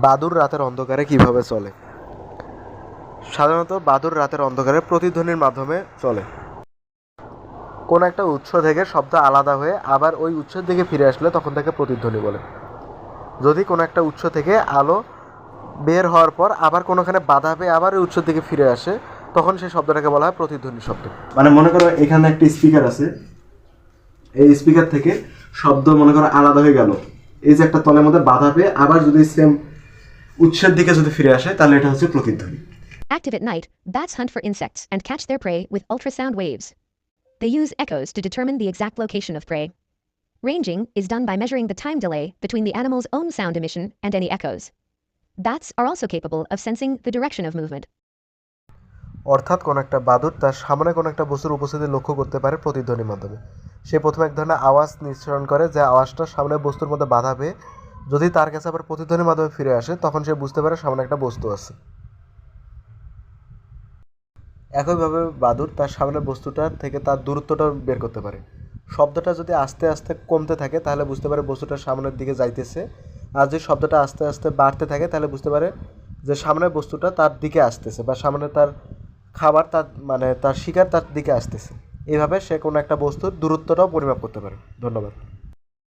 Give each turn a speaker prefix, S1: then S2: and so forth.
S1: বাদুড় রাতের অন্ধকারে কিভাবে চলে? সাধারণত বাদুড় রাতের অন্ধকারে প্রতিধ্বনির মাধ্যমে চলে। কোনো একটা উৎস থেকে শব্দ আলাদা হয়ে আবার ওই উৎসের দিকে ফিরে আসলে তখন তাকে প্রতিধ্বনি বলে। যদি কোনো একটা উৎস থেকে আলো বের হওয়ার পর আবার কোনোখানে বাধা পেয়ে আবার ওই উৎসের দিকে ফিরে আসে, তখন সেই শব্দটাকে বলা হয় প্রতিধ্বনি শব্দ। মানে মনে করো এখানে একটা স্পিকার আছে, এই স্পিকার থেকে শব্দ মনে করো আলাদা হয়ে গেল, এই যে একটা তলের মধ্যে বাধা পেয়ে আবার যদি সেম উৎসের দিকে যদি ফিরে আসে তাহলে এটা হচ্ছে প্রতিধ্বনি।
S2: Active at night, bats hunt for insects and catch their prey with ultrasound waves. They use echoes to determine the exact location of prey. Ranging is done by measuring the time delay between the animal's own sound emission and any echoes. Bats are also capable of sensing the direction of movement.
S1: অর্থাৎ কোনো একটা বাদুড় তার সামনে কোনো একটা বস্তুর উপস্থিতি লক্ষ্য করতে পারে প্রতিধ্বনির মাধ্যমে। সে প্রথমে এক ধরনের আওয়াজ নিঃসরণ করে, যে আওয়াজটা সামনের বস্তুর মধ্যে বাধা পেয়ে যদি তার কাছে আবার প্রতিধ্বনির মাধ্যমে ফিরে আসে তখন সে বুঝতে পারে সামনে একটা বস্তু আছে। একইভাবে বাদুড় তার সামনের বস্তুটার থেকে তার দূরত্বটা বের করতে পারে। শব্দটা যদি আস্তে আস্তে কমতে থাকে তাহলে বুঝতে পারে বস্তুটা সামনের দিকে যাইতেছে, আর যদি শব্দটা আস্তে আস্তে বাড়তে থাকে তাহলে বুঝতে পারে যে সামনের বস্তুটা তার দিকে আসতেছে, বা সামনে তার খাবার, তার মানে তার শিকার তার দিকে আসতেছে। এইভাবে সে কোনো একটা বস্তুর দূরত্বটাও পরিমাপ করতে পারে। ধন্যবাদ।